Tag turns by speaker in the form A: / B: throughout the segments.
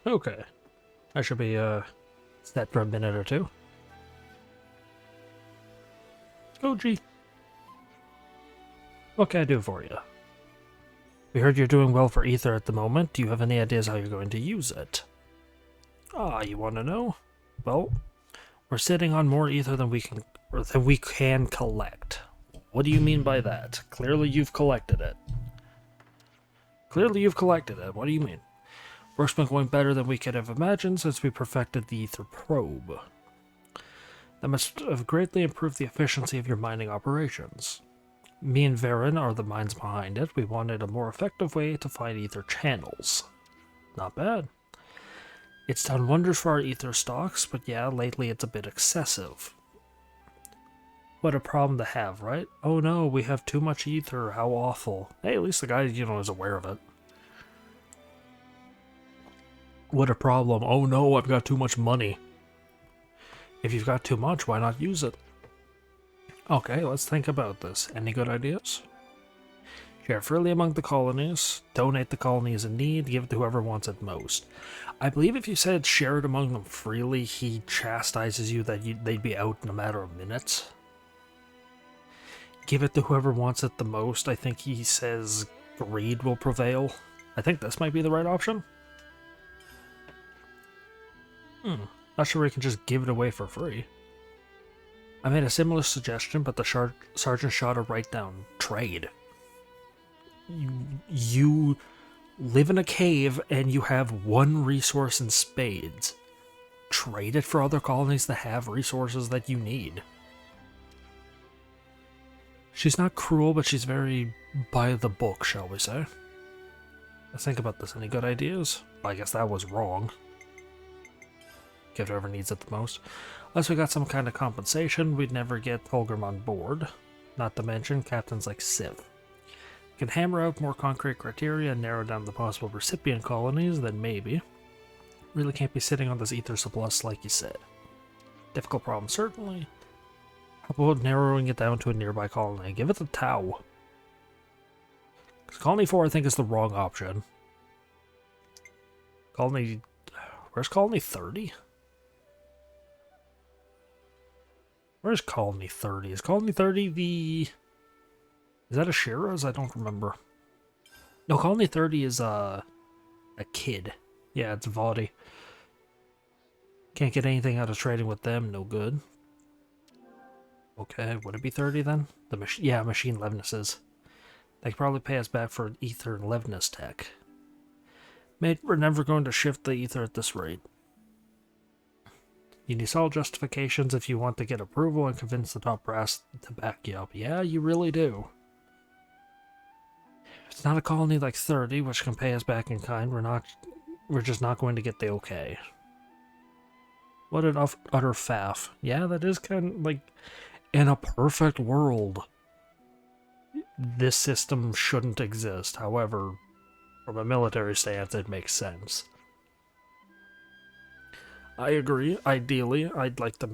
A: Okay. I should be, set for a minute or two. Oh, gee. What can I do for you? We heard you're doing well for ether at the moment. Do you have any ideas how you're going to use it? Ah, you want to know? Well, we're sitting on more ether than we can collect. What do you mean by that? Clearly you've collected it. Clearly you've collected it. What do you mean? Work's been going better than we could have imagined since we perfected the ether probe. That must have greatly improved the efficiency of your mining operations. Me and Varen are the minds behind it. We wanted a more effective way to find ether channels. Not bad. It's done wonders for our ether stocks, but yeah, lately it's a bit excessive. What a problem to have, right? Oh no, we have too much ether, how awful. Hey, at least the guy, is aware of it. What a problem. Oh no, I've got too much money. If you've got too much, why not use it? Okay, let's think about this. Any good ideas? Share freely among the colonies, donate the colonies in need, give it to whoever wants it most. I believe if you said share it among them freely, he chastises you that they'd be out in a matter of minutes. Give it to whoever wants it the most. I think he says greed will prevail. I think this might be the right option. Not sure we can just give it away for free. I made a similar suggestion, but the sergeant shot a right down. Trade. You live in a cave and you have one resource in spades. Trade it for other colonies that have resources that you need. She's not cruel, but she's very by the book, shall we say. Let's think about this. Any good ideas? I guess that was wrong. Give whoever needs it the most. Unless we got some kind of compensation, we'd never get Holgrim on board. Not to mention captains like Civ. We can hammer out more concrete criteria and narrow down the possible recipient colonies, then maybe. Really can't be sitting on this ether surplus like you said. Difficult problem, certainly. How about narrowing it down to a nearby colony? Give it the Tau. Because Colony 4, I think, is the wrong option. Colony... Where's Colony 30? Where's Colony 30? Is Colony 30 the... Is that a Shira's? I don't remember. No, Colony 30 is a kid. Yeah, it's Vaudi. Can't get anything out of trading with them, no good. Okay, would it be 30 then? Machine Levnesses. They could probably pay us back for ether and Levness tech. Mate, we're never going to shift the ether at this rate. You need solid justifications if you want to get approval and convince the top brass to back you up. Yeah, you really do. It's not a colony like 30, which can pay us back in kind. We're just not going to get the okay. What an utter faff. Yeah, that is kind of like, in a perfect world, this system shouldn't exist. However, from a military stance, it makes sense. I agree. Ideally, I'd like to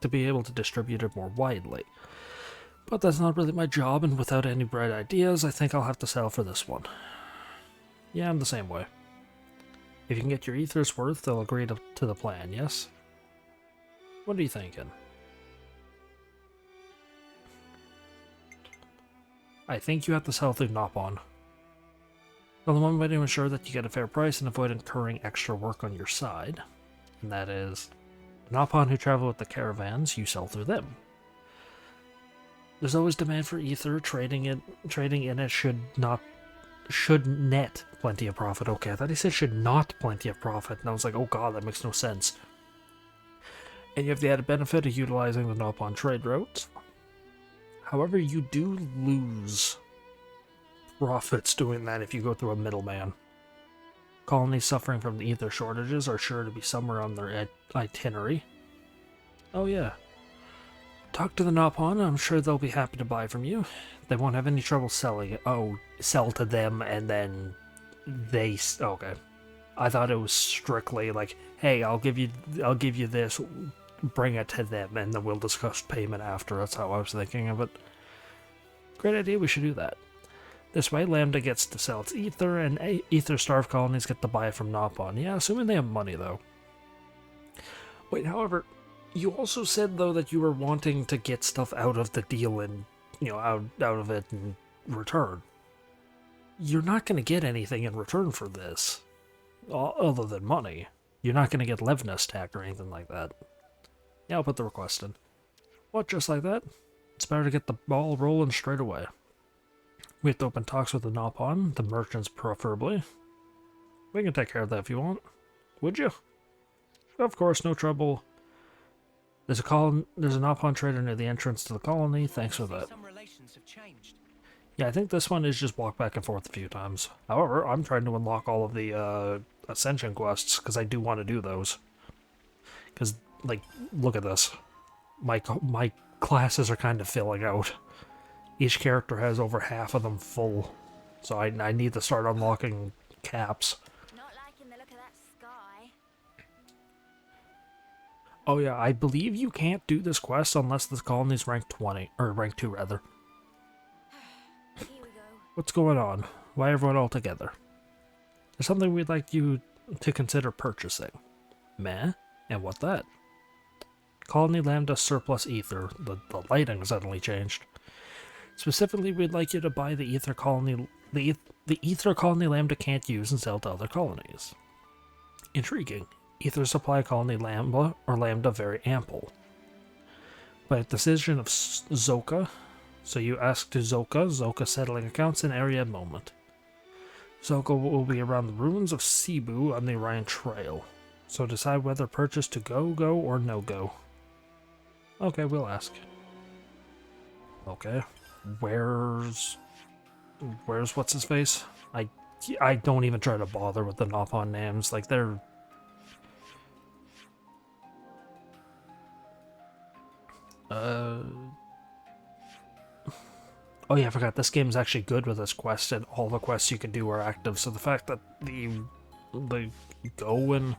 A: be able to distribute it more widely. But that's not really my job, and without any bright ideas, I think I'll have to settle for this one. Yeah, I'm the same way. If you can get your ether's worth, they'll agree to the plan, yes? What are you thinking? I think you have to sell through Nopon. Well, the one way to ensure that you get a fair price and avoid incurring extra work on your side, and that is the Nopon who travel with the caravans, you sell through them. There's always demand for ether. Trading in it should net plenty of profit. Okay, I thought he said should not plenty of profit, and I was like, oh god, that makes no sense. And you have the added benefit of utilizing the Nopon trade routes. However, you do lose profits doing that if you go through a middleman. Colonies suffering from the ether shortages are sure to be somewhere on their itinerary. Oh yeah. Talk to the Nopon, I'm sure they'll be happy to buy from you. They won't have any trouble selling it. Oh, sell to them and then they... Okay. I thought it was strictly like, hey, I'll give you this, bring it to them, and then we'll discuss payment after. That's how I was thinking of it. Great idea, we should do that. This way, Lambda gets to sell its ether, and ether-starved colonies get to buy it from Nopon. Yeah, assuming they have money, though. Wait, however, you also said, though, that you were wanting to get stuff out of the deal and, out of it in return. You're not going to get anything in return for this, other than money. You're not going to get Levna stack or anything like that. Yeah, I'll put the request in. What, just like that? It's better to get the ball rolling straight away. We have to open talks with the Nopon, the merchants preferably. We can take care of that if you want. Would you? Of course, no trouble. There's a Nopon trader near the entrance to the colony. Thanks for that.
B: Some relations have changed.
A: Yeah, I think this one is just walk back and forth a few times. However, I'm trying to unlock all of the Ascension quests, because I do want to do those. Because, like, look at this. My classes are kind of filling out. Each character has over half of them full. So I need to start unlocking caps.
C: Not liking the look of that sky.
A: Oh yeah, I believe you can't do this quest unless this colony's rank 20, or rank 2 rather.
C: Here we go.
A: What's going on? Why everyone all together? There's something we'd like you to consider purchasing. Meh? And what that? Colony Lambda surplus ether. The lighting suddenly changed. Specifically, we'd like you to buy the ether colony the ether colony Lambda can't use and sell to other colonies. Intriguing. Ether supply colony Lambda very ample. By a decision of Zoka, so you ask to Zoka settling accounts in area moment. Zoka will be around the ruins of Cebu on the Orion Trail, so decide whether purchase to go or no go. Okay, we'll ask. Okay. Where's what's his face? I don't even try to bother with the Nopon names. Like they're Oh yeah, I forgot. This game is actually good with this quest, and all the quests you can do are active. So the fact that the go and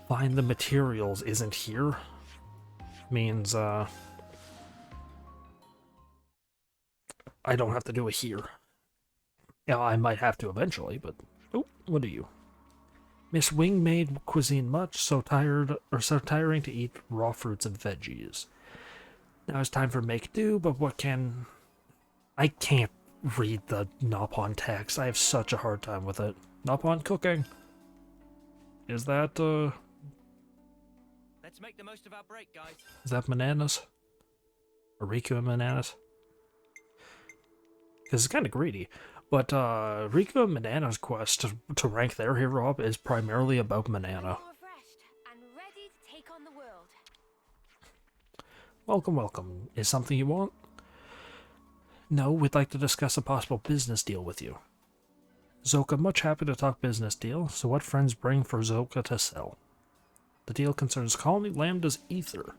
A: find the materials isn't here means I don't have to do it here. Yeah, I might have to eventually, but oh, what are you? Miss Wing made cuisine much, so tiring to eat raw fruits and veggies. Now it's time for make do, but I can't read the Nopon text. I have such a hard time with it. Nopon cooking. Is that
B: Let's make the most of our break, guys.
A: Is that bananas? Or Riku and bananas? Because it's kind of greedy. But Riku and Manana's quest to rank their hero up is primarily about Manana.
C: Refreshed and ready to take on the world.
A: Welcome, welcome. Is something you want? No, we'd like to discuss a possible business deal with you. Zoka, much happy to talk business deal, so what friends bring for Zoka to sell? The deal concerns Colony Lambda's ether.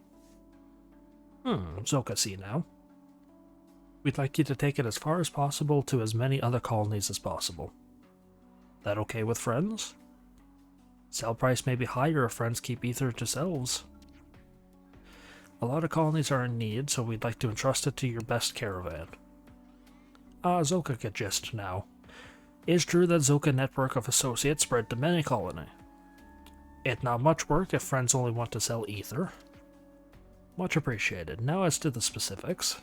A: Zoka, see now. We'd like you to take it as far as possible to as many other colonies as possible. That okay with friends? Sell price may be higher if friends keep ether to selves. A lot of colonies are in need, so we'd like to entrust it to your best caravan. Zoka get gist now. It is true that Zoka network of associates spread to many colony. It not much work if friends only want to sell ether. Much appreciated. Now as to the specifics.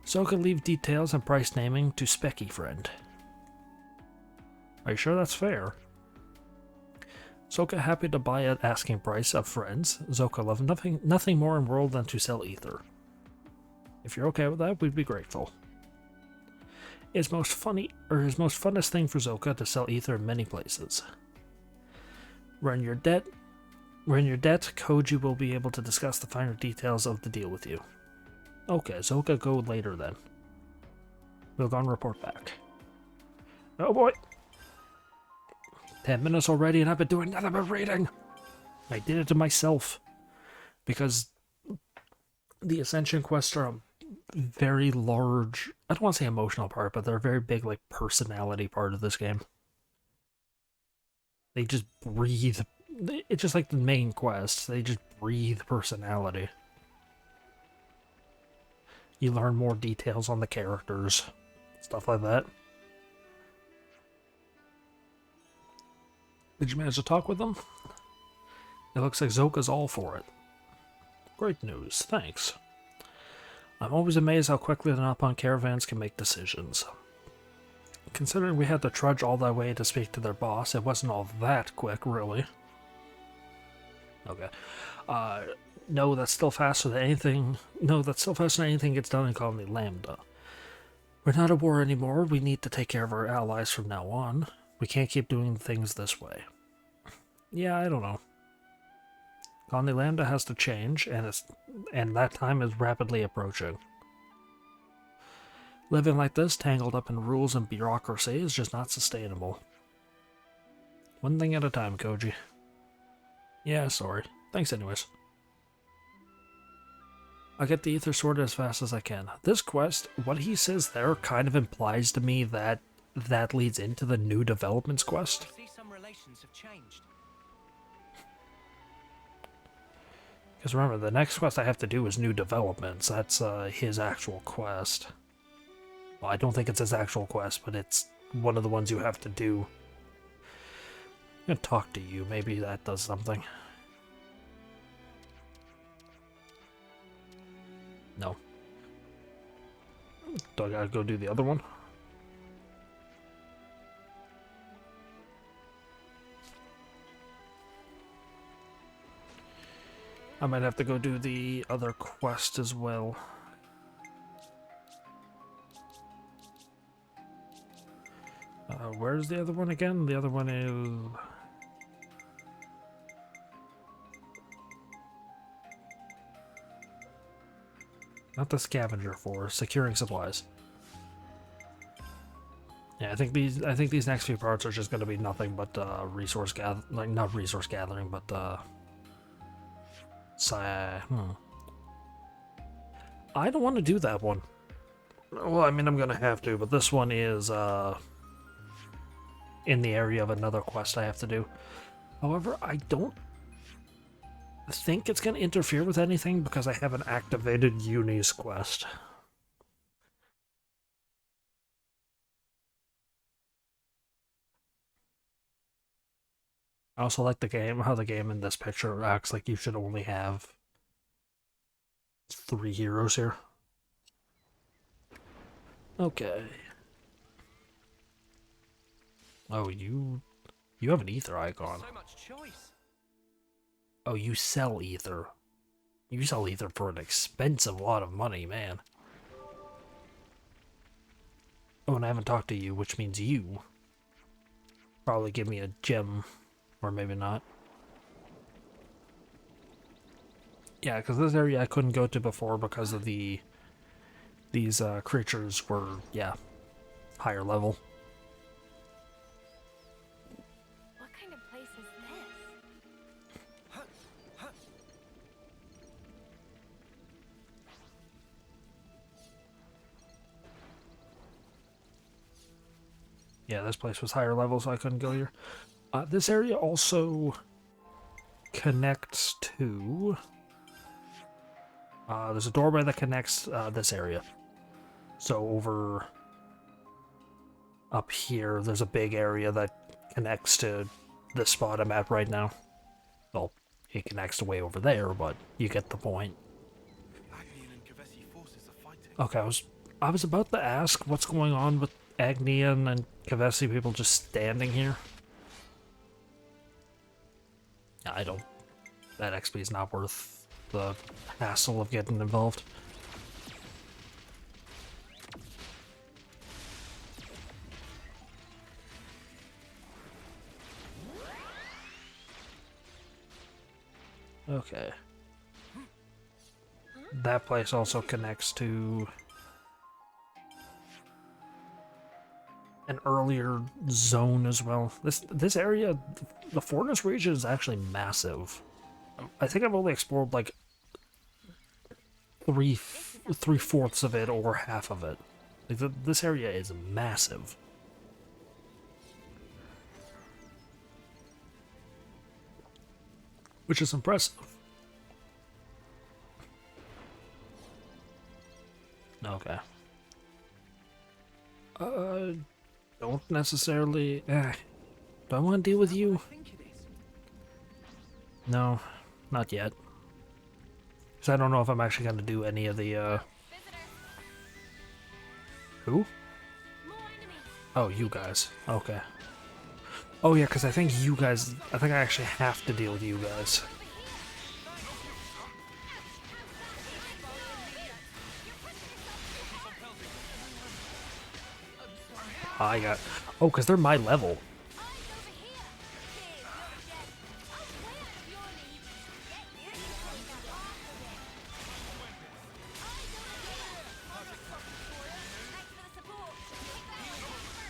A: Zoka leave details and price naming to Specky friend. Are you sure that's fair? Zoka happy to buy at asking price of friends. Zoka love nothing more in world than to sell ether. If you're okay with that, we'd be grateful. His most funnest thing for Zoka to sell ether in many places. When you're debt, Koji will be able to discuss the finer details of the deal with you. Okay, Zoka go later then. We'll go and report back. Oh boy! 10 minutes already and I've been doing nothing but reading! I did it to myself. Because the Ascension quests are a very large, I don't want to say emotional part, but they're a very big, like, personality part of this game. They just breathe. It's just like the main quests. They just breathe personality. You learn more details on the characters. stuff like that. Did you manage to talk with them? It looks like Zoka's all for it. Great news, thanks. I'm always amazed how quickly the Nopon caravans can make decisions. Considering we had to trudge all that way to speak to their boss, it wasn't all that quick, really. Okay. No, that's still faster than anything. No, that's still faster than anything gets done in Colony Lambda. We're not at war anymore. We need to take care of our allies from now on. We can't keep doing things this way. Yeah, I don't know. Colony Lambda has to change, and that time is rapidly approaching. Living like this, tangled up in rules and bureaucracy, is just not sustainable. One thing at a time, Koji. Yeah, sorry. Thanks anyways. I'll get the ether sorted as fast as I can. This quest, what he says there kind of implies to me that that leads into the new developments quest.
B: I see some relations have changed.
A: Because remember, the next quest I have to do is new developments. That's his actual quest. Well, I don't think it's his actual quest, but it's one of the ones you have to do. I'm gonna talk to you. Maybe that does something. No. Do I gotta go do the other one? I might have to go do the other quest as well. Where's the other one again? The other one is... not the scavenger for securing supplies. Yeah, I think these next few parts are just going to be nothing but resource gather, like not resource gathering, but I don't want to do that one. Well, I mean, I'm gonna have to, but this one is in the area of another quest I have to do. However, I don't think it's gonna interfere with anything because I haven't activated Uni's quest. I also like the game, how the game in this picture acts like you should only have 3 heroes here. Okay. Oh, you have an ether icon.
B: So much choice.
A: Oh, you sell ether. You sell ether for an expensive lot of money, man. Oh, and I haven't talked to you, which means you probably give me a gem, or maybe not. Yeah, because this area I couldn't go to before because of these creatures were, yeah, higher level.
C: What kind of place is this?
A: Yeah, this place was higher level, so I couldn't go here. This area also connects to... there's a doorway that connects this area. So over up here, there's a big area that connects to this spot I'm at right now. Well, it connects to way over there, but you get the point. Okay, I was about to ask what's going on with Agnian and Kavesi people just standing here. I don't... that XP is not worth the hassle of getting involved. Okay. That place also connects to an earlier zone as well. This area, the Fortress region is actually massive. I think I've only explored like three-fourths of it or half of it. Like this area is massive. Which is impressive. Okay. necessarily... Do I want to deal with you?
B: I think it is.
A: No, not yet. Because I don't know if I'm actually going to do any of the,
C: Visitor.
A: Who?
C: More enemies.
A: Oh, you guys. Okay. Oh yeah, because I think you guys... I think I actually have to deal with you guys. I got... Oh, because they're my level.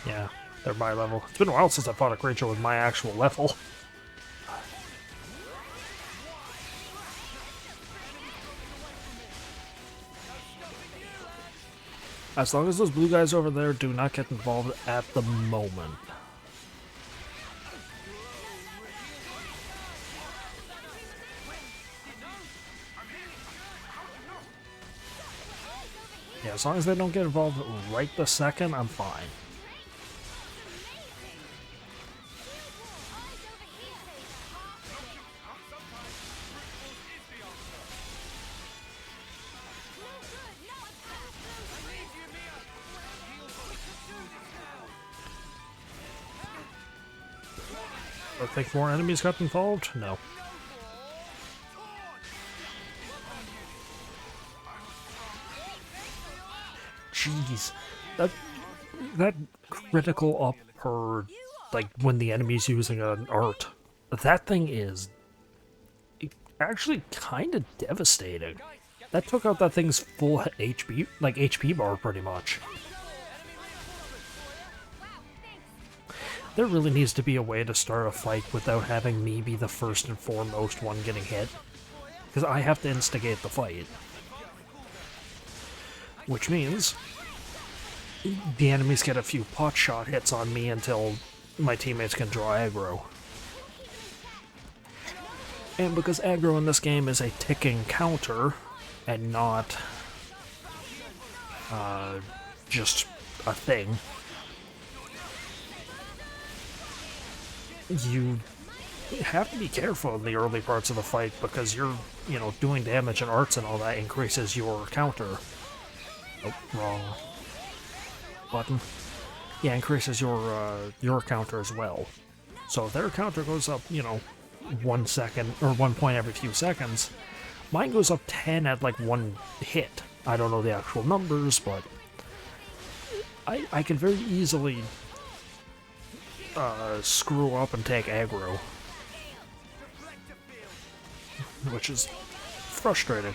A: Yeah, they're my level. It's been a while since I fought a creature with my actual level. As long as those blue guys over there do not get involved at the moment. Yeah, as long as they don't get involved right the second, I'm fine. I think more enemies got involved? No. Jeez. That critical up per, like, when the enemy's using an art. That thing is actually kind of devastating. That took out that thing's full HP, like, HP bar pretty much. There really needs to be a way to start a fight without having me be the first and foremost one getting hit. Because I have to instigate the fight. Which means the enemies get a few pot shot hits on me until my teammates can draw aggro. And because aggro in this game is a ticking counter and not just a thing, you have to be careful in the early parts of the fight because you're, doing damage and arts and all that increases your counter. Oh, wrong button. Yeah, increases your counter as well. So if their counter goes up, 1 second or 1 point every few seconds, mine goes up 10 at like 1 hit. I don't know the actual numbers, but I can very easily screw up and take aggro, which is frustrating.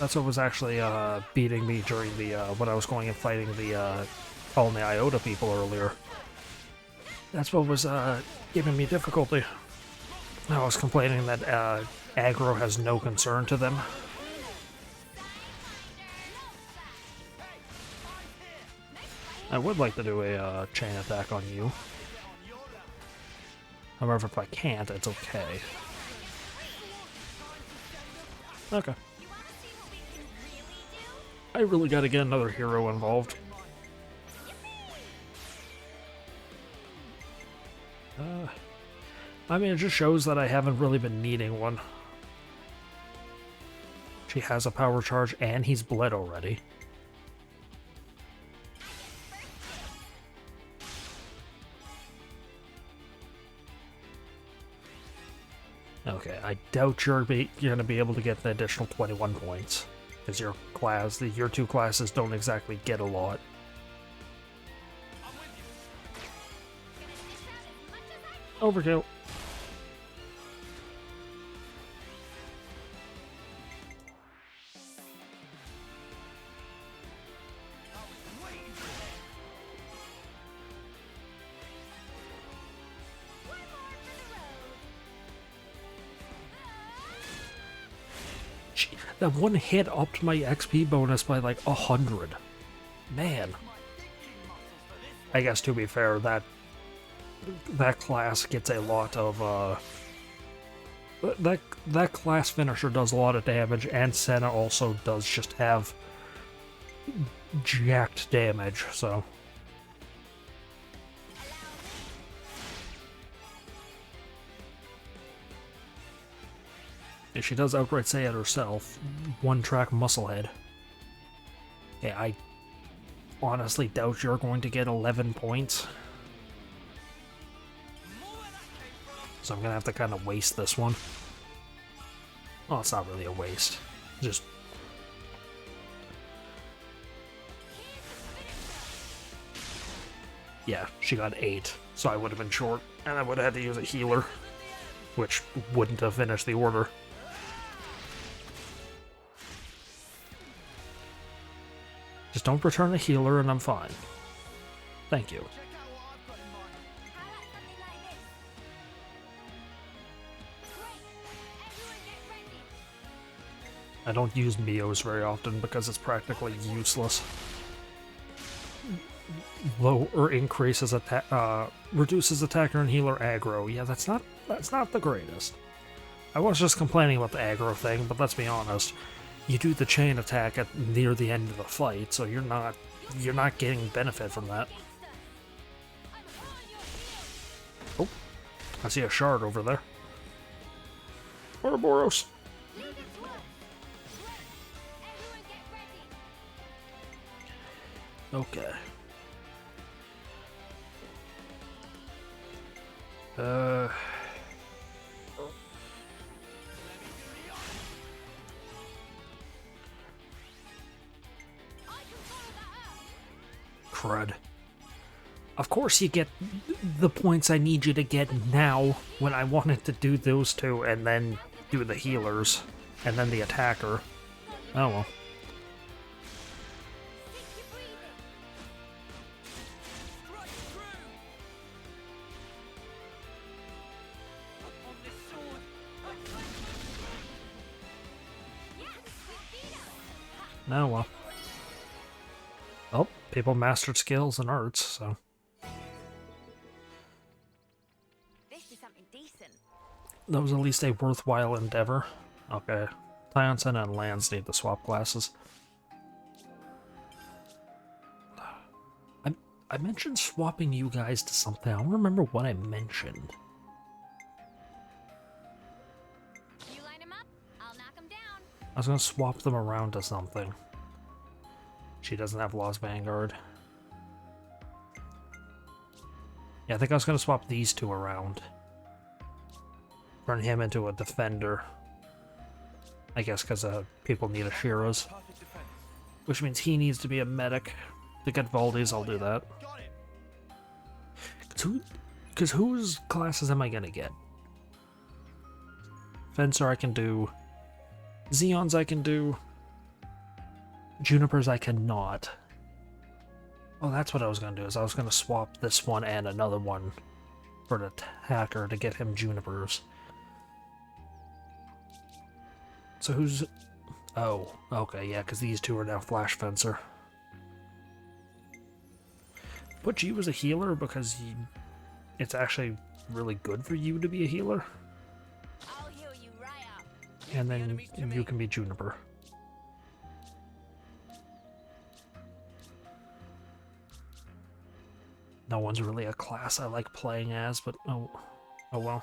A: That's what was actually beating me during the when I was going and fighting the all the Iota people earlier. That's what was giving me difficulty. I was complaining that aggro has no concern to them. I would like to do a chain attack on you. However, if I can't, it's okay. Okay. I really gotta get another hero involved. I mean, it just shows that I haven't really been needing one. She has a power charge and he's bled already. Okay, I doubt you're gonna be able to get the additional 21 points. Because your two classes don't exactly get a lot. Overkill. That one hit upped my XP bonus by like 100. Man. I guess to be fair, that class gets a lot of that class finisher does a lot of damage, and Senna also does just have jacked damage, so... Yeah, she does outright say it herself, one-track musclehead. Yeah, I honestly doubt you're going to get 11 points. So I'm gonna have to kind of waste this one. Well, it's not really a waste. Just... Yeah, she got 8, so I would have been short, and I would have had to use a healer, which wouldn't have finished the order. Just don't return a healer and I'm fine. Thank you.
C: How about something like this? Great! Everyone get ready!
A: I don't use Mios very often because it's practically useless. Low or increases attack, reduces attacker and healer aggro. Yeah, that's not the greatest. I was just complaining about the aggro thing, but let's be honest. You do the chain attack at near the end of the fight, so you're not getting benefit from that. Oh, I see a shard over there. Ouroboros.
C: Leave it to us! Great! Everyone get ready!
A: Okay. Crud. Of course you get the points I need you to get now when I wanted to do those two and then do the healers and then the attacker. Oh well. Oh well. Oh, people mastered skills and arts, so.
C: This is something decent.
A: That was at least a worthwhile endeavor. Okay. Tyanson and Lance need to swap classes. I mentioned swapping you guys to something. I don't remember what I mentioned.
C: You line them up, I'll knock them down.
A: I was gonna swap them around to something. She doesn't have Lost Vanguard. Yeah, I think I was gonna swap these two around. Turn him into a defender. I guess because people need Ashiras. Which means he needs to be a medic. To get Valdes, I'll do that. Because whose classes am I gonna get? Fencer I can do. Xeons I can do. Junipers I cannot. Oh, that's what I was gonna do, is I was gonna swap this one and another one for the attacker to get him Junipers. So who's... Oh, okay, yeah, because these two are now Flash Fencer. Put you as a healer because it's actually really good for you to be a healer.
C: I'll heal you right up.
A: And then you can be Juniper. No one's really a class I like playing as, but oh well.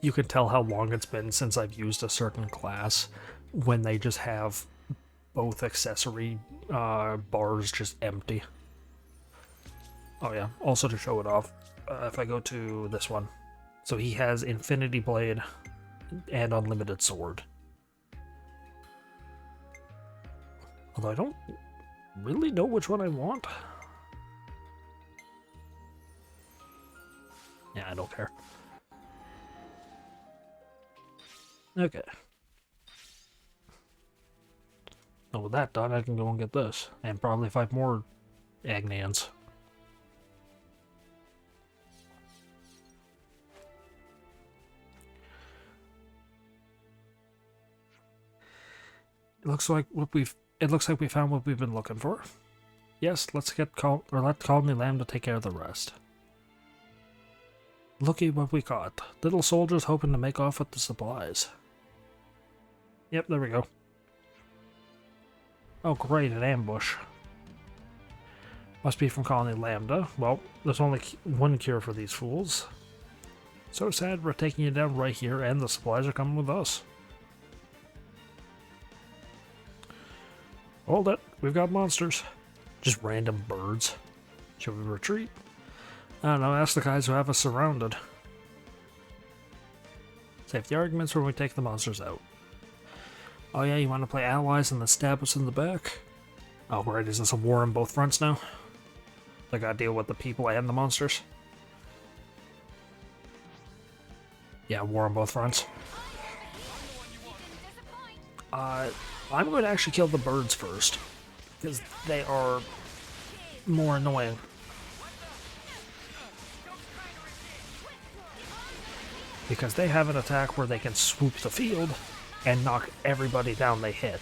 A: You can tell how long it's been since I've used a certain class when they just have both accessory bars just empty. Oh yeah, also to show it off, if I go to this one. So he has Infinity Blade and Unlimited Sword. Although I don't really know which one I want. Yeah, I don't care. Okay. So with that done, I can go and get this. And probably 5 more Agnans. It looks like we found what we've been looking for. Yes, let Colony Lambda take care of the rest. Looky what we caught. Little soldiers hoping to make off with the supplies. Yep, there we go. Oh great, an ambush. Must be from Colony Lambda. Well, there's only one cure for these fools. So sad we're taking you down right here and the supplies are coming with us. Hold it, we've got monsters. Just random birds. Should we retreat? I don't know, ask the guys who have us surrounded. Save the arguments when we take the monsters out. Oh yeah, you want to play allies and then stab us in the back? Oh right, is this a war on both fronts now? I gotta deal with the people and the monsters? Yeah, war on both fronts. I'm going to actually kill the birds first, because they are more annoying. Because they have an attack where they can swoop the field and knock everybody down they hit.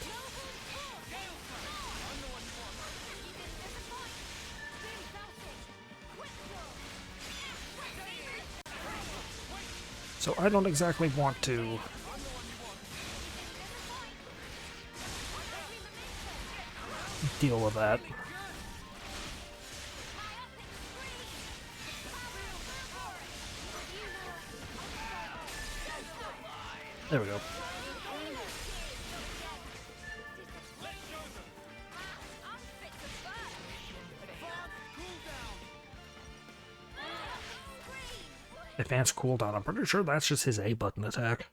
A: So I don't exactly want to deal with that. There we go. Advanced cooldown. I'm pretty sure that's just his A button attack.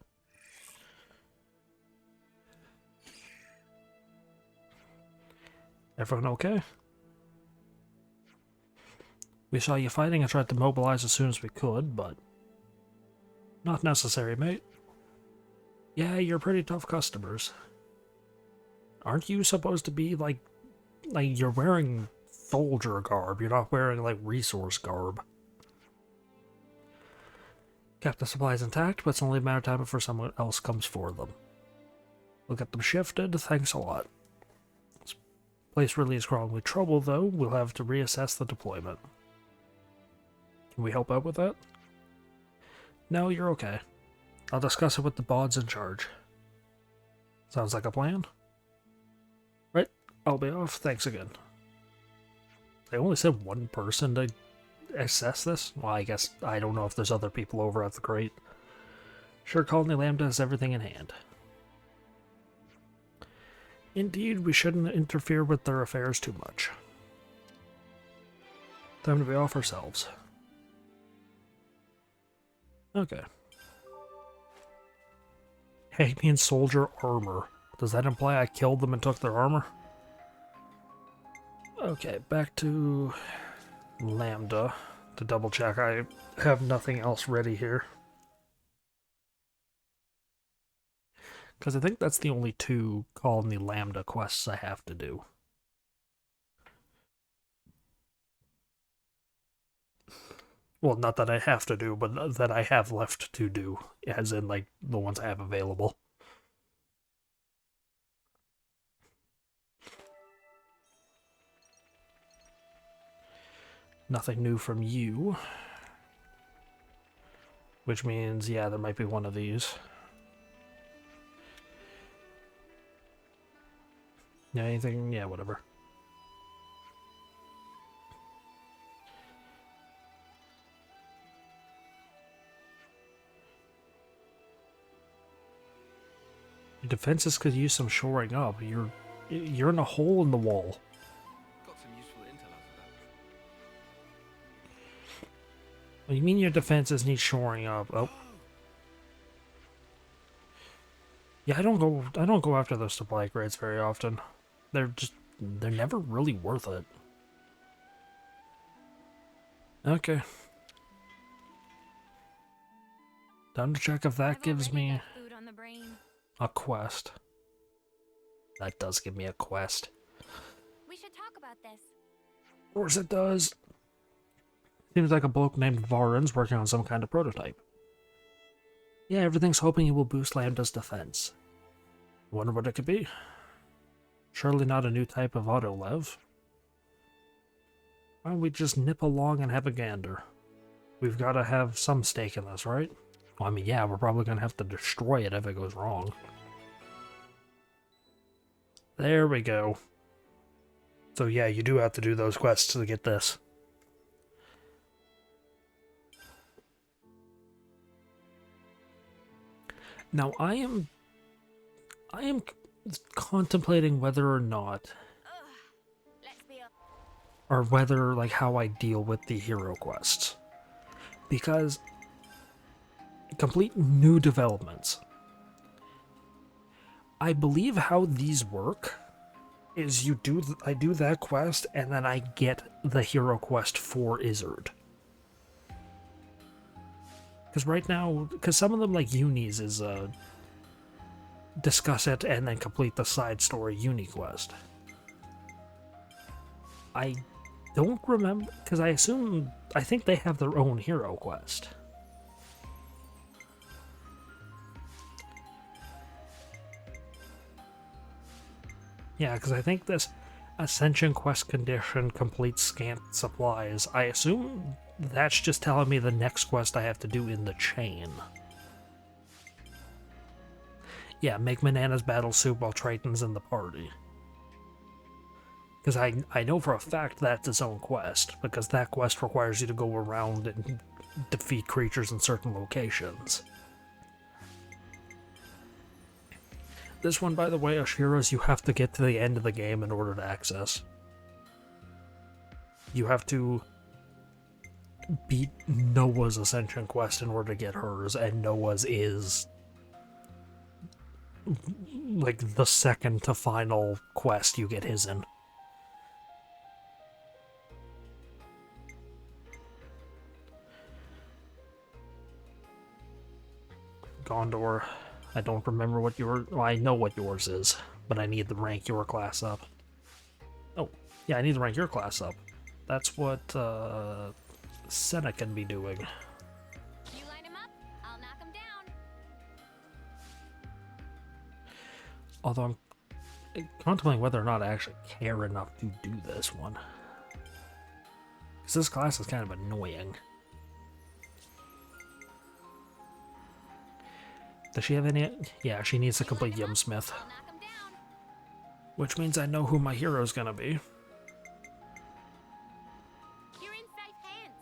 A: Everyone okay? We saw you fighting and tried to mobilize as soon as we could, but not necessary, mate. Yeah, you're pretty tough customers. Aren't you supposed to be like you're wearing soldier garb, you're not wearing like resource garb. Kept the supplies intact, but it's only a matter of time before someone else comes for them. We'll get them shifted, thanks a lot. This place really is crawling with trouble, though. We'll have to reassess the deployment. Can we help out with that? No, you're okay. I'll discuss it with the bods in charge. Sounds like a plan? Right, I'll be off. Thanks again. They only said one person to assess this? Well, I guess I don't know if there's other people over at the crate. Sure, Colony Lambda has everything in hand. Indeed, we shouldn't interfere with their affairs too much. Time to be off ourselves. Okay. Hagman soldier armor. Does that imply I killed them and took their armor? Okay, back to Lambda to double check. I have nothing else ready here. Because I think that's the only two Colony Lambda quests I have to do. Well, not that I have to do, but that I have left to do, as in, like, the ones I have available. Nothing new from you. Which means, yeah, there might be one of these. Yeah, anything? Yeah, whatever. Your defenses could use some shoring up. You're in a hole in the wall.
B: Got some useful intel out of that.
A: What do you mean your defenses need shoring up? Oh. Yeah, I don't go after those supply crates very often. They're never really worth it. Okay. Time to check if that gives me
C: Food on the brain.
A: a quest. That does give me a quest.
C: We should talk about this.
A: Of course it does. Seems like a bloke named Varen's working on some kind of prototype. Yeah, everything's hoping it will boost Lambda's defense. Wonder what it could be. Surely not a new type of auto-lev. Why don't we just nip along and have a gander? We've got to have some stake in this, right? Well, I mean, yeah, we're probably going to have to destroy it if it goes wrong. There we go. So yeah, you do have to do those quests to get this. Now, I am contemplating whether or not,
C: Let's be honest.
A: or whether, like, how I deal with the hero quests. Because complete new developments. I believe how these work is I do that quest and then I get the hero quest for Izzard. Because right now, some of them, like Uni's, is discuss it and then complete the side story Uni quest. I don't remember, because I think they have their own hero quest. Yeah, because I think this Ascension quest condition completes scant supplies. I assume that's just telling me the next quest I have to do in the chain. Yeah, make Banana's battle soup while Triton's in the party. Because I know for a fact that's its own quest, because that quest requires you to go around and defeat creatures in certain locations. This one, by the way, Ashira's, you have to get to the end of the game in order to access. You have to beat Noah's Ascension quest in order to get hers, and Noah's is like the second to final quest you get his in. Gondor. I don't remember what well, I know what yours is, but I need to rank your class up. Oh, yeah, I need to rank your class up. That's what Senna can be doing.
C: You line him up, I'll knock him down.
A: Although I'm contemplating whether or not I actually care enough to do this one. Because this class is kind of annoying. Does she have any? Yeah, she needs to complete Yumsmith.
C: I'll knock him down.
A: Which means I know who my hero's gonna be.
C: You're in safe hands.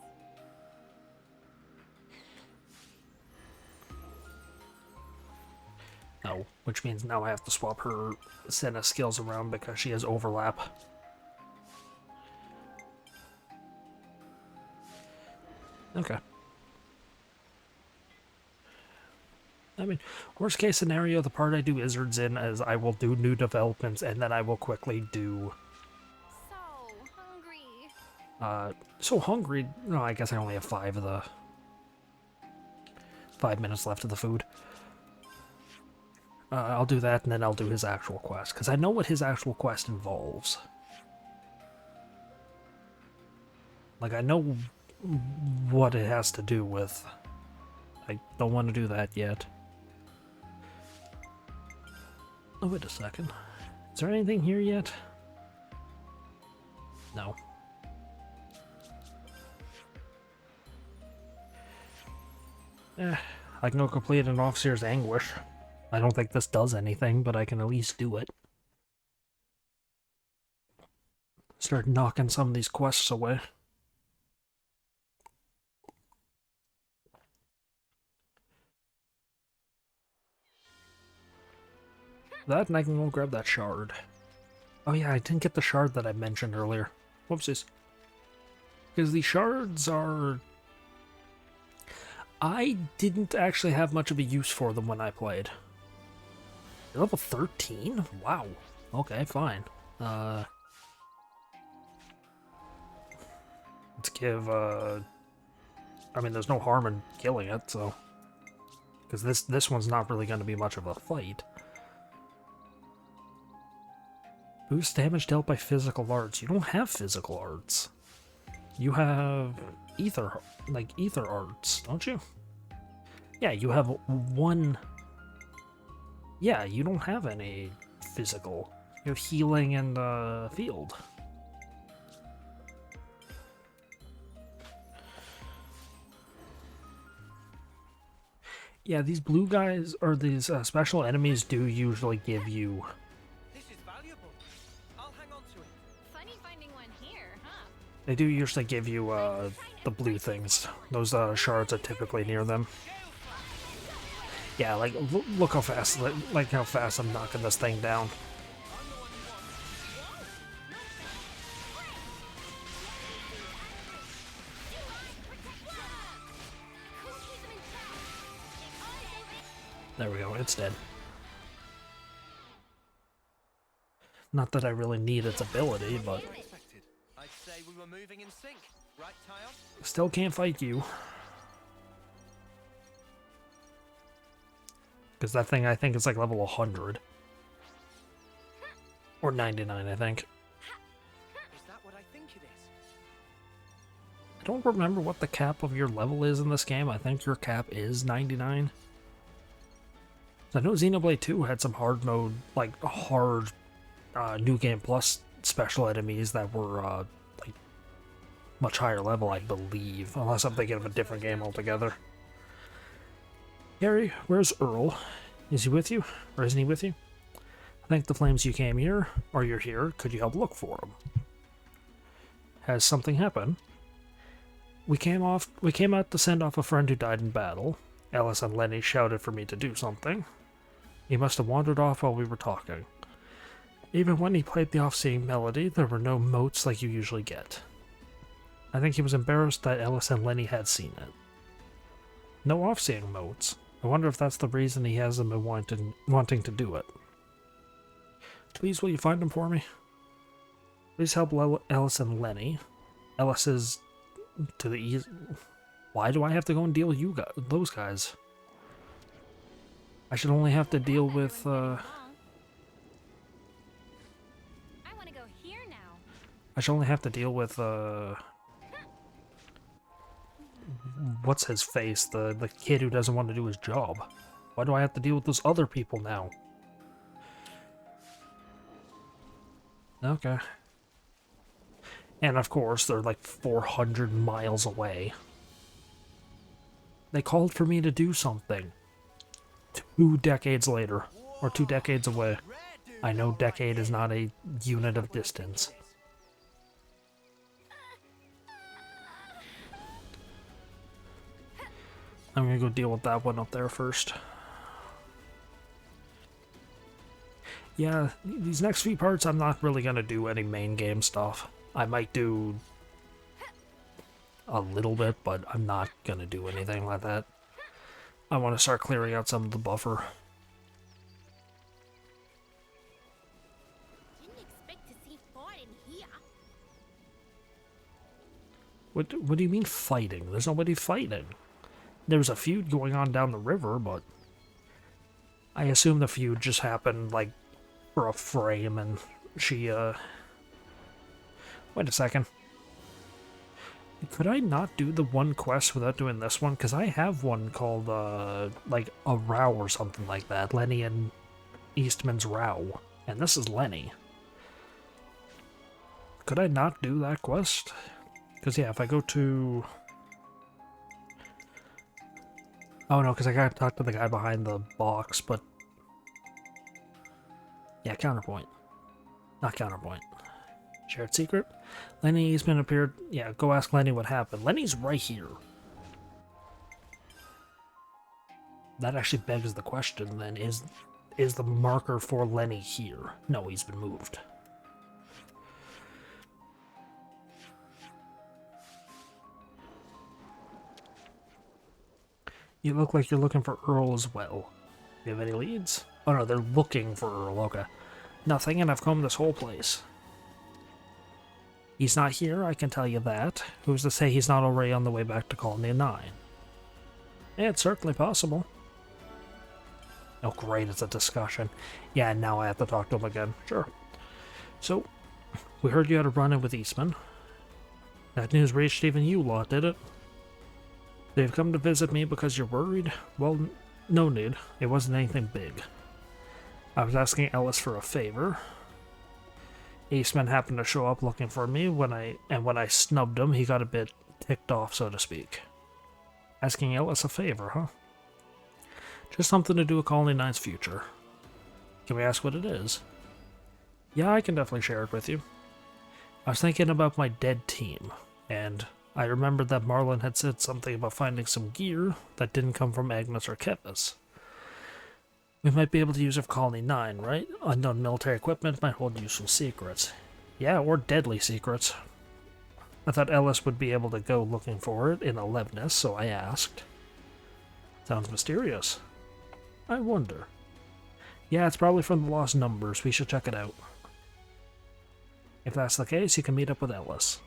A: No, which means now I have to swap her Senna skills around because she has overlap. Okay. I mean, worst case scenario, the part I do Izzard's in is I will do new developments and then I will quickly do...
C: So hungry.
A: So hungry... No, I guess I only have 5 minutes left of the food. I'll do that and then I'll do his actual quest, because I know what his actual quest involves. Like, I know what it has to do with. I don't want to do that yet. Oh, wait a second. Is there anything here yet? No. I can go complete an Officer's Anguish. I don't think this does anything, but I can at least do it. Start knocking some of these quests away. That, and I can go grab that shard. Oh yeah, I didn't get the shard that I mentioned earlier. Whoopsies. Because the shards are... I didn't actually have much of a use for them when I played. You're level 13? Wow. Okay, fine. Let's give, I mean, there's no harm in killing it, so... Because this one's not really going to be much of a fight. Boost damage dealt by physical arts. You don't have physical arts. You have ether arts, don't you? Yeah, you have one... Yeah, you don't have any physical. You have healing and field. Yeah, these blue guys, or these special enemies do usually give you...
B: This is valuable. I'll hang on to it.
C: Funny finding one here, huh?
A: They do usually give you the blue things. Those shards are typically near them. Yeah, like, look how fast, like how fast I'm knocking this thing down. There we go, it's dead. Not that I really need its ability, but
B: Expected. I'd say we were moving in sync. Right, Tyon?
A: still can't fight you. Because that thing, I think, is like level 100. Or 99, I think.
B: Is that what I think it is?
A: I don't remember what the cap of your level is in this game. I think your cap is 99. I know Xenoblade 2 had some hard mode, like hard New Game Plus special enemies that were like much higher level, I believe. Unless I'm thinking of a different game altogether. Gary, where's Earl? Is he with you? Or isn't he with you? I think the flames you came here, or you're here, could you help look for him? Has something happened? We came out to send off a friend who died in battle. Alice and Lenny shouted for me to do something. He must have wandered off while we were talking. Even when he played the off-seeing melody, there were no motes like you usually get. I think he was embarrassed that Alice and Lenny had seen it. No off-seeing motes. I wonder if that's the reason he hasn't been wanting to do it. Please, will you find him for me? Please help Alice and Lenny. Alice is to the east. Why do I have to go and deal with those guys? I should only have to deal with,
C: I want to go here now.
A: I should only have to deal with, what's his face? The kid who doesn't want to do his job. Why do I have to deal with those other people now? Okay. And of course, they're like 400 miles away. They called for me to do something. 2 decades later, or 2 decades away. I know decade is not a unit of distance. I'm gonna go deal with that one up there first. Yeah, these next few parts I'm not really gonna do any main game stuff. I might do a little bit, but I'm not gonna do anything like that. I want to start clearing out some of the buffer.
C: Didn't expect to see fight in here.
A: What do you mean fighting? There's nobody fighting. There's a feud going on down the river, but I assume the feud just happened like for a frame and she wait a second. Could I not do the one quest without doing this one? Because I have one called, like, a row or something like that. Lenny and Eastman's row. And this is Lenny. Could I not do that quest? Because, yeah, if I go to... Oh, no, because I gotta talk to the guy behind the box, but... Yeah, counterpoint. Not counterpoint. Shared secret? Lenny Eastman appeared... Yeah, go ask Lenny what happened. Lenny's right here. That actually begs the question, then. Is the marker for Lenny here? No, he's been moved. You look like you're looking for Earl as well. Do you have any leads? Oh no, they're looking for Earl, okay. Nothing, and I've combed this whole place. He's not here, I can tell you that. Who's to say he's not already on the way back to Colony 9? Yeah, it's certainly possible. Oh great, it's a discussion. Yeah, now I have to talk to him again. Sure. So, we heard you had a run-in with Eastman. That news reached even you lot, did it? They've come to visit me because you're worried? Well, no need. It wasn't anything big. I was asking Ellis for a favor. Eastman happened to show up looking for me when I snubbed him, he got a bit ticked off, so to speak. Asking Ellis a favor, huh? Just something to do with Colony 9's future. Can we ask what it is? Yeah, I can definitely share it with you. I was thinking about my dead team, and I remembered that Marlon had said something about finding some gear that didn't come from Agnes or Kepis. We might be able to use it for Colony 9, right? Unknown military equipment might hold useful secrets. Yeah, or deadly secrets. I thought Ellis would be able to go looking for it in Alevnis, so I asked. Sounds mysterious. I wonder. Yeah, it's probably from the Lost Numbers. We should check it out. If that's the case, you can meet up with Ellis.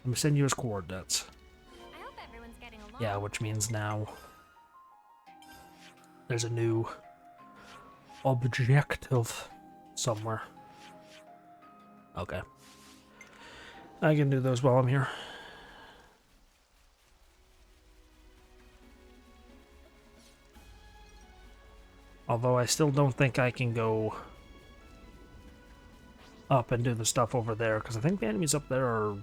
A: Let me send you his coordinates.
C: I hope everyone's getting along.
A: Yeah, which means now there's a new objective somewhere. Okay. I can do those while I'm here. Although I still don't think I can go up and do the stuff over there, because I think the enemies up there are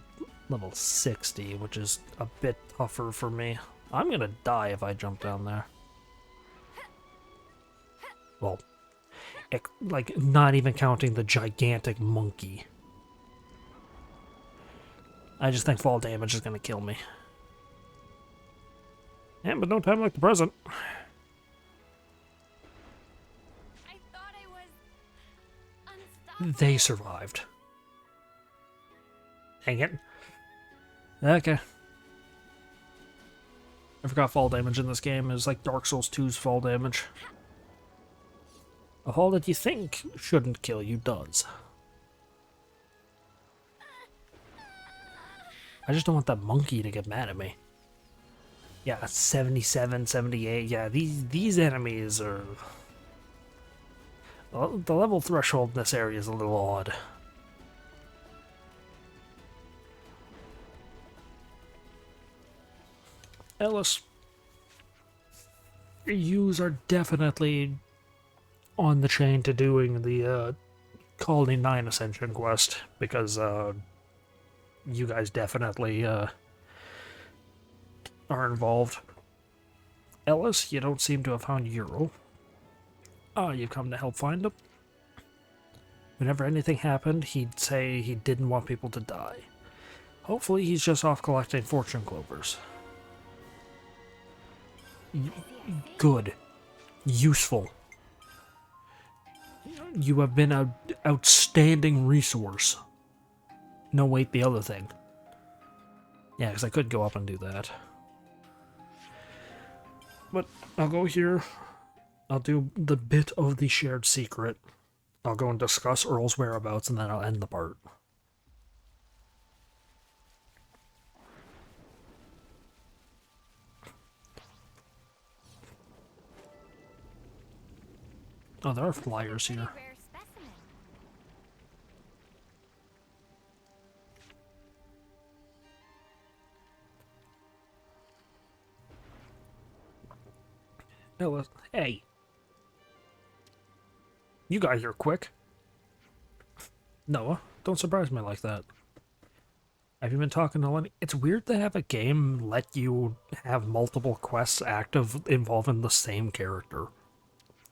A: level 60, which is a bit tougher for me. I'm gonna die if I jump down there. Well, like, not even counting the gigantic monkey. I just think fall damage is gonna kill me. Yeah, but no time like the present.
C: I thought I was unstoppable.
A: They survived. Dang it. Okay. I forgot fall damage in this game is like Dark Souls 2's fall damage. A fall that you think shouldn't kill you does. I just don't want that monkey to get mad at me. Yeah, 77, 78. Yeah, these enemies are... Well, the level threshold in this area is a little odd. Ellis, yous are definitely on the chain to doing the Colony 9 Ascension quest, because you guys definitely are involved. Ellis, you don't seem to have found Euro. Oh, you've come to help find him? Whenever anything happened, he'd say he didn't want people to die. Hopefully he's just off collecting fortune clovers. Good. Useful. You have been an outstanding resource. No, wait, the other thing. Yeah, because I could go up and do that. But I'll go here. I'll do the bit of the shared secret. I'll go and discuss Earl's whereabouts, and then I'll end the part. Oh, there are flyers here.
C: Rare specimen.
A: Ellis, hey. You guys are quick. Noah, don't surprise me like that. Have you been talking to Lenny? It's weird to have a game let you have multiple quests active involving the same character.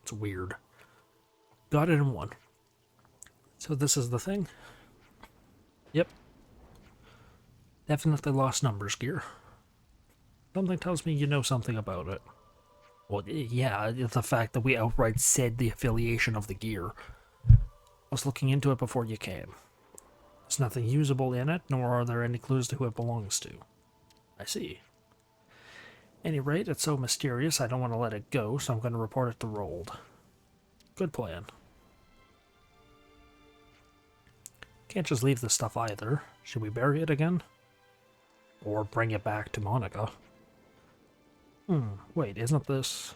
A: It's weird. Got it in one. So this is the thing? Yep. Definitely Lost Numbers gear. Something tells me you know something about it. Well, yeah, the fact that we outright said the affiliation of the gear. I was looking into it before you came. There's nothing usable in it, nor are there any clues to who it belongs to. I see. Any rate, it's so mysterious I don't want to let it go, so I'm going to report it to Rold. Good plan. Can't just leave this stuff either. Should we bury it again? Or bring it back to Monica? Wait, isn't this...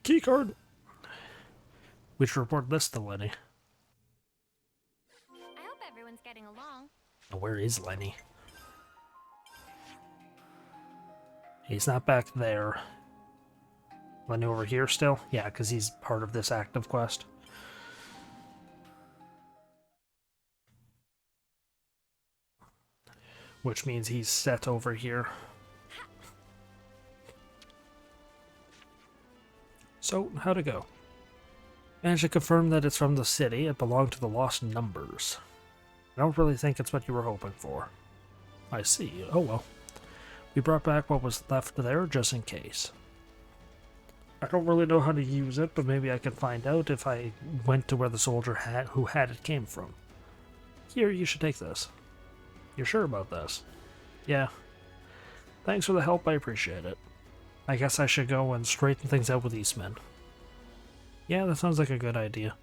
A: Keycard! We should report this to Lenny.
C: I hope everyone's getting along.
A: Now, where is Lenny? He's not back there. Lenny over here still? Yeah, because he's part of this active quest. Which means he's set over here. So, how'd it go? Managed to confirm that it's from the city. It belonged to the Lost Numbers. I don't really think it's what you were hoping for. I see. Oh well. We brought back what was left there just in case. I don't really know how to use it, but maybe I can find out if I went to where the soldier who had it came from. Here, you should take this. You're sure about this? Yeah. Thanks for the help, I appreciate it. I guess I should go and straighten things out with Eastman. Yeah, that sounds like a good idea.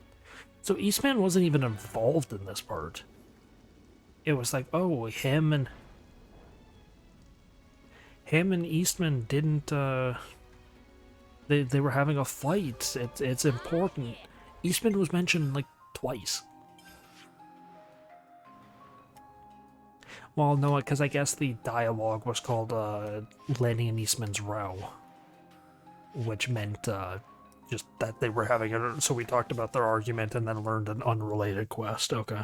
A: So Eastman wasn't even involved in this part. It was like, oh, him and Eastman didn't, they were having a fight. It's important. Eastman was mentioned, like, twice. Well, no, because I guess the dialogue was called, Lenny and Eastman's row. Which meant, just that they were having it, so we talked about their argument and then learned an unrelated quest. Okay.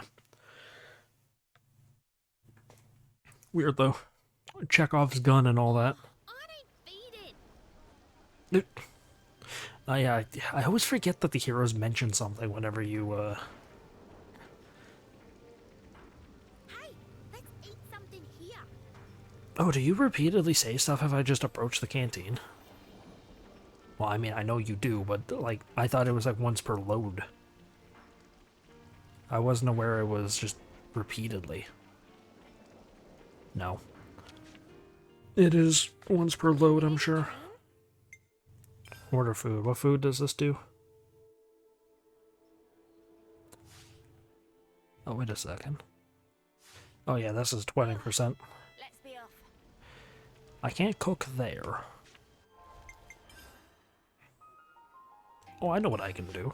A: Weird, though. Chekhov's gun and all that. I always forget that the heroes mention something whenever you,
C: Hey, let's eat something here.
A: Oh, do you repeatedly say stuff if I just approach the canteen? Well, I mean, I know you do, but, like, I thought it was, like, once per load. I wasn't aware it was just repeatedly. No. It is once per load, I'm sure. Order food. What food does this do? Oh, wait a second. Oh yeah, this is 20%.
C: Let's be off.
A: I can't cook there. Oh, I know what I can do.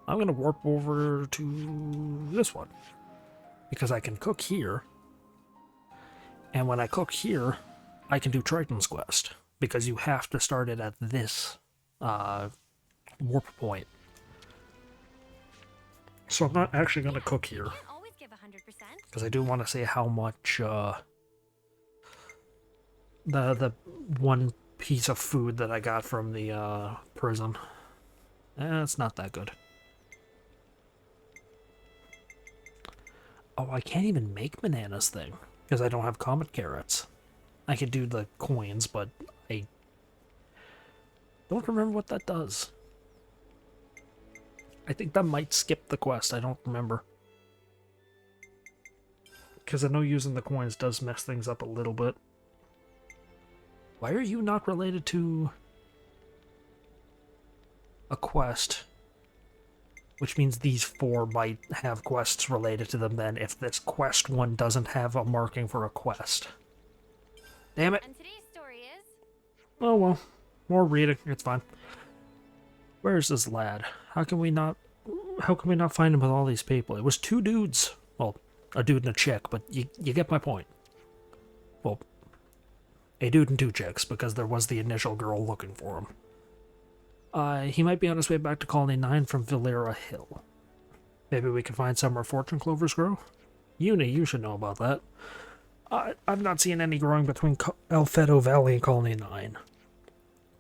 A: I'm gonna warp over to this one. Because I can cook here. And when I cook here, I can do Triton's Quest. Because you have to start it at this warp point. So I'm not actually going to cook here.
C: Can't always give 100%.
A: Because I do want to see how much the one piece of food that I got from the prison. It's not that good. Oh, I can't even make Banana's thing. Because I don't have comet carrots. I could do the coins, but I don't remember what that does. I think that might skip the quest, I don't remember. Because I know using the coins does mess things up a little bit. Why are you not related to a quest? Which means these four might have quests related to them then, if this quest one doesn't have a marking for a quest. Damn it.
C: And today's story is...
A: Oh well. More reading, it's fine. Where's this lad? How can we not find him with all these people? It was two dudes. Well, a dude and a chick, but you get my point. Well, a dude and two chicks, because there was the initial girl looking for him. He might be on his way back to Colony 9 from Valera Hill. Maybe we can find somewhere fortune clovers grow? Uni, you should know about that. I've not seen any growing between Alfedo Valley and Colony 9.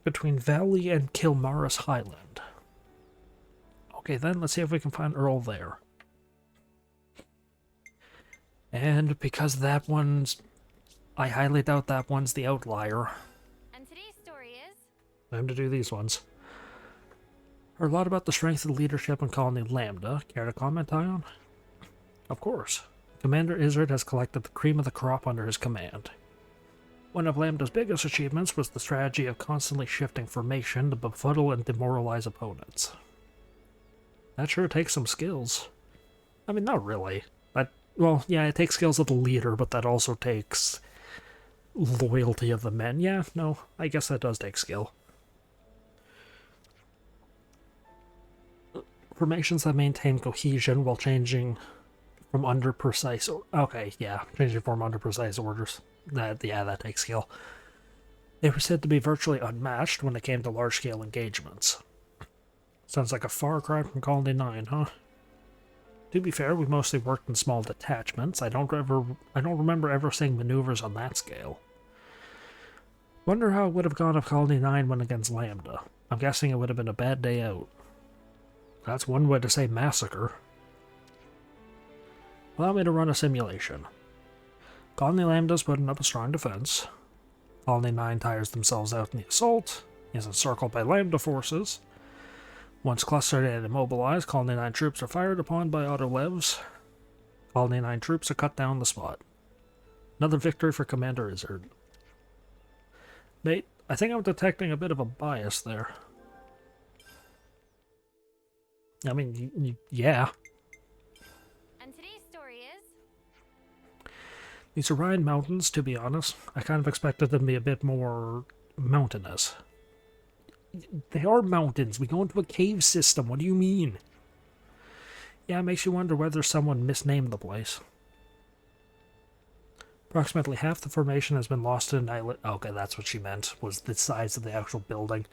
A: Between Valley and Kilmaris Highland. Okay, then let's see if we can find Earl there. And because that one's... I highly doubt that one's the outlier.
C: And today's story is...
A: Time to do these ones. Heard a lot about the strength of the leadership in Colony Lambda. Care to comment, Ion? Of course. Commander Izzard has collected the cream of the crop under his command. One of Lambda's biggest achievements was the strategy of constantly shifting formation to befuddle and demoralize opponents. That sure takes some skills. I mean, not really. Well, yeah, it takes skills of the leader, but that also takes loyalty of the men. Yeah, no, I guess that does take skill. Formations that maintain cohesion while changing from under precise... Okay, yeah, changing form under precise orders. That takes skill. They were said to be virtually unmatched when it came to large-scale engagements. Sounds like a far cry from Colony 9, huh? To be fair, we mostly worked in small detachments. I don't remember ever seeing maneuvers on that scale. Wonder how it would have gone if Colony 9 went against Lambda. I'm guessing it would have been a bad day out. That's one way to say massacre. Allow me to run a simulation. Colony Lambda's putting up a strong defense. Colony 9 tires themselves out in the assault. Is encircled by Lambda forces. Once clustered and immobilized, Colony 9 troops are fired upon by Autolevs. Colony 9 troops are cut down the spot. Another victory for Commander Izzard. Mate, I think I'm detecting a bit of a bias there. I mean, yeah.
C: And today's story is...
A: These Orion Mountains, to be honest, I kind of expected them to be a bit more mountainous. They are mountains. We go into a cave system. What do you mean? Yeah, it makes you wonder whether someone misnamed the place. Approximately half the formation has been lost to annihilate. Okay, that's what she meant, was the size of the actual building.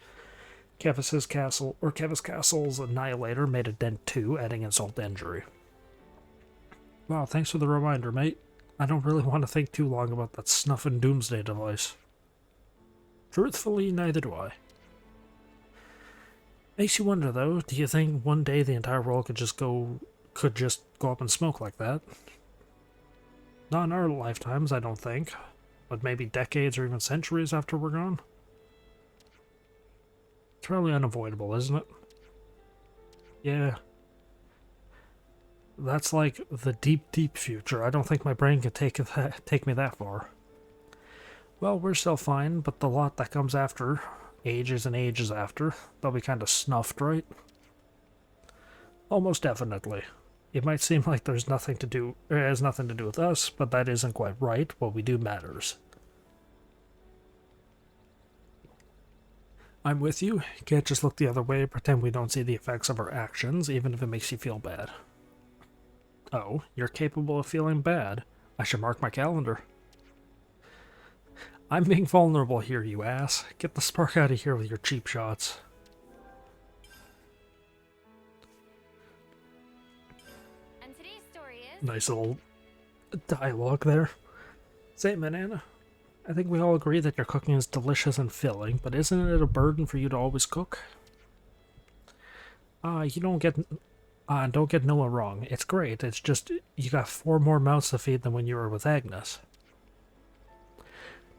A: Kevis's castle, or Kevis Castle's Annihilator made a dent too, adding insult to injury. Wow, thanks for the reminder, mate. I don't really want to think too long about that snuffing doomsday device. Truthfully, neither do I. Makes you wonder, though, do you think one day the entire world could just go up in smoke like that? Not in our lifetimes, I don't think. But maybe decades or even centuries after we're gone? It's probably unavoidable, isn't it? Yeah. That's like the deep, deep future. I don't think my brain could take me that far. Well, we're still fine, but the lot that comes after, ages and ages after, they'll be kind of snuffed, right? Almost definitely. It might seem like it has nothing to do with us, but that isn't quite right. What we do matters. I'm with you. You can't just look the other way and pretend we don't see the effects of our actions, even if it makes you feel bad. Oh, you're capable of feeling bad. I should mark my calendar. I'm being vulnerable here, you ass. Get the spark out of here with your cheap shots.
C: And today's story is...
A: Nice little dialogue there. Say, Manana, I think we all agree that your cooking is delicious and filling, but isn't it a burden for you to always cook? Don't get Noah wrong. It's great. It's just you got 4 more mouths to feed than when you were with Agnes.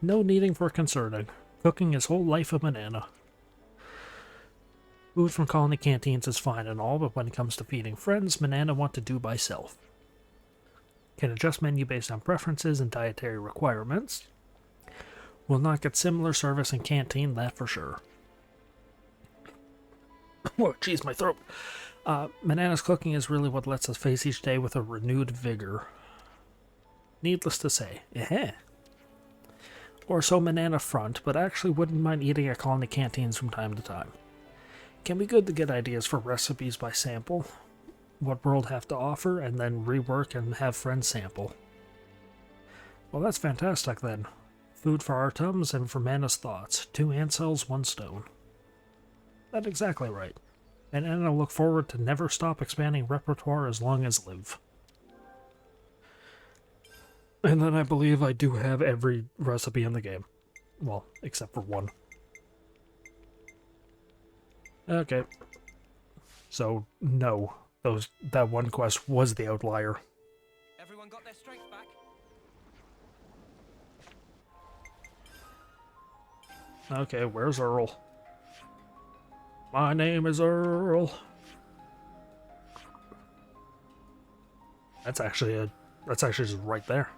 A: No needing for concerning. Cooking is whole life of Manana. Food from colony canteens is fine and all, but when it comes to feeding friends, Manana want to do by self. Can adjust menu based on preferences and dietary requirements. Will not get similar service in canteen, that for sure. Whoa, jeez, my throat. Manana's cooking is really what lets us face each day with a renewed vigor. Needless to say, Or so Manana front, but actually wouldn't mind eating at colony canteens from time to time. Can be good to get ideas for recipes by sample, what world have to offer, and then rework and have friends sample. Well, that's fantastic then. Food for our tums and for Mana's thoughts. 2 ant cells, 1 stone. That's exactly right. And I look forward to never stop expanding repertoire as long as live. And then I believe I do have every recipe in the game. Well, except for 1. Okay. So, no. That one quest was the outlier.
B: Everyone got their strength back?
A: Okay, where's Earl? My name is Earl. That's actually just right there.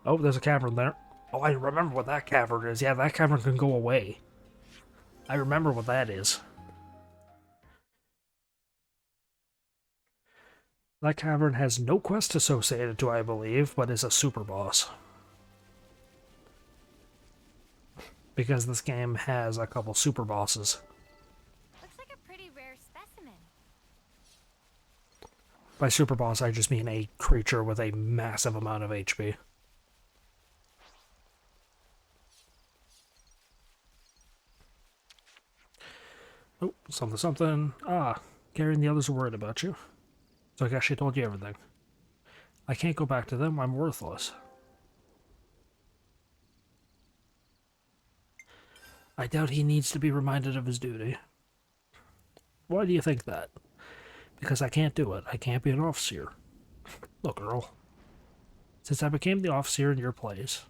A: Oh, there's a cavern there. Oh, I remember what that cavern is. Yeah, that cavern can go away. I remember what that is. That cavern has no quest associated to, I believe, but is a super boss. Because this game has a couple super bosses.
C: Looks like a pretty rare specimen.
A: By super boss, I just mean a creature with a massive amount of HP. Oh, something. Ah, Gary and the others are worried about you. So I guess she told you everything. I can't go back to them, I'm worthless. I doubt he needs to be reminded of his duty. Why do you think that? Because I can't do it. I can't be an officer. Look, Earl. Since I became the officer in your place,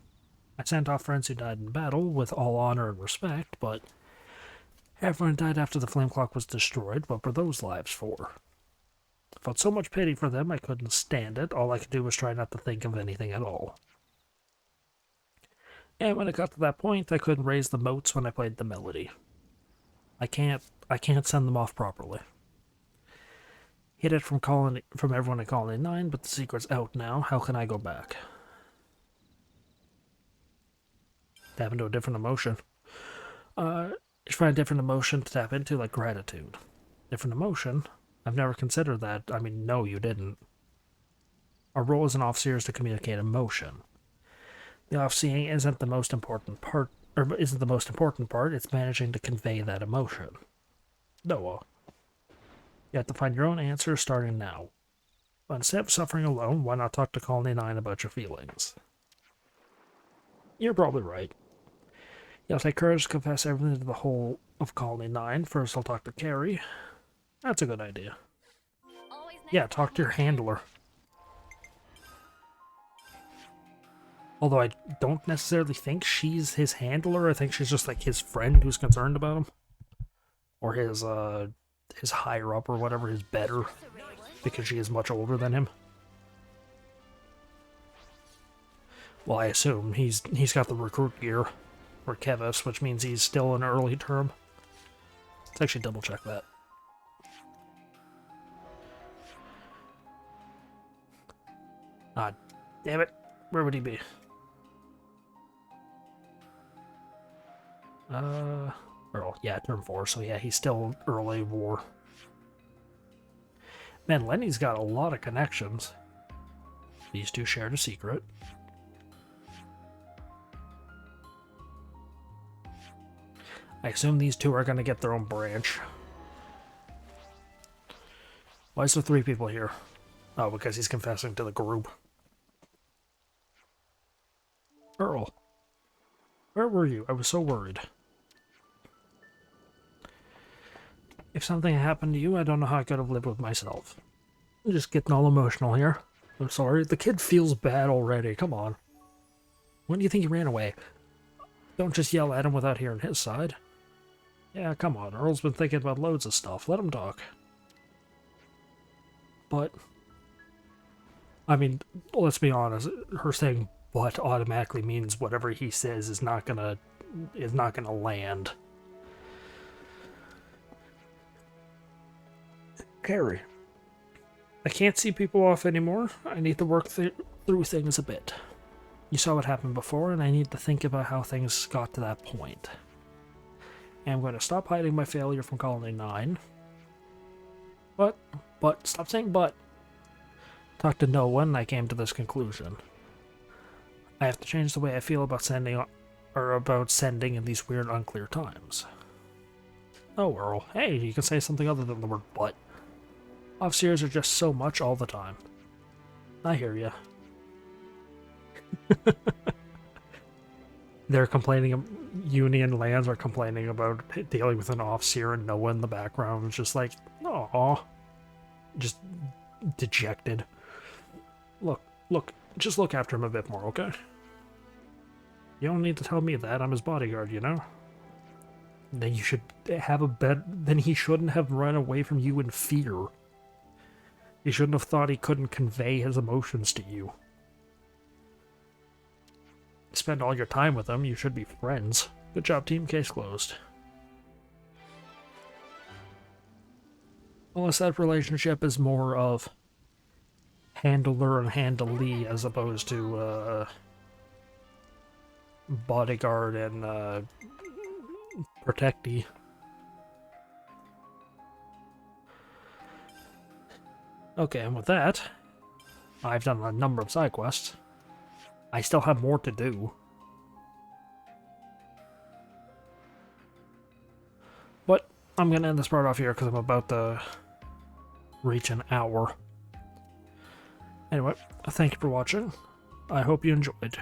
A: I sent off friends who died in battle with all honor and respect, but everyone died after the flame clock was destroyed. What were those lives for? I felt so much pity for them I couldn't stand it. All I could do was try not to think of anything at all. And when it got to that point, I couldn't raise the motes when I played the melody. I can't send them off properly. Hid it from everyone at Colony 9, but the secret's out now. How can I go back? Tap into a different emotion. Just find a different emotion to tap into, like gratitude. Different emotion? I've never considered that. I mean, no, you didn't. Our role as an officer is to communicate emotion. The off-seeing isn't the most important part, it's managing to convey that emotion. Noah. You have to find your own answer starting now. But instead of suffering alone, why not talk to Colony 9 about your feelings? You're probably right. You'll take courage to confess everything to the whole of Colony 9. First I'll talk to Carrie. That's a good idea.
C: Always nice
A: Yeah, talk to your handler. Although I don't necessarily think she's his handler. I think she's just like his friend who's concerned about him. Or his higher up or whatever, his better. Because she is much older than him. Well, I assume he's got the recruit gear. Or Kevis, which means he's still an early term. Let's actually double check that. Ah, damn it. Where would he be? Earl, yeah, term 4, so yeah, he's still early war. Man, Lenny's got a lot of connections. These two shared a secret. I assume these two are going to get their own branch. Why is there 3 people here? Oh, because he's confessing to the group. Earl, where were you? I was so worried. If something happened to you, I don't know how I could have lived with myself. I'm just getting all emotional here. I'm sorry. The kid feels bad already. Come on. When do you think he ran away? Don't just yell at him without hearing his side. Yeah, come on. Earl's been thinking about loads of stuff. Let him talk. But, I mean, let's be honest. Her saying "but" automatically means whatever he says is not gonna land. Carrie, I can't see people off anymore. I need to work through things a bit. You saw what happened before, and I need to think about how things got to that point. And I'm going to stop hiding my failure from Colony 9. But, stop saying but. Talked to no one, and I came to this conclusion. I have to change the way I feel about sending in these weird, unclear times. Oh, Earl, hey, you can say something other than the word but. Officers are just so much all the time. I hear ya. They're complaining, Union lands are complaining about dealing with an officer and Noah in the background. It's just like, aw. Just dejected. Look, just look after him a bit more, okay? You don't need to tell me that, I'm his bodyguard, you know? Then you should have then he shouldn't have run away from you in fear. He shouldn't have thought he couldn't convey his emotions to you. Spend all your time with him, you should be friends. Good job, team. Case closed. Unless that relationship is more of handler and handlee as opposed to bodyguard and protectee. Okay, and with that, I've done a number of side quests. I still have more to do. But I'm going to end this part off here because I'm about to reach an hour. Anyway, thank you for watching. I hope you enjoyed.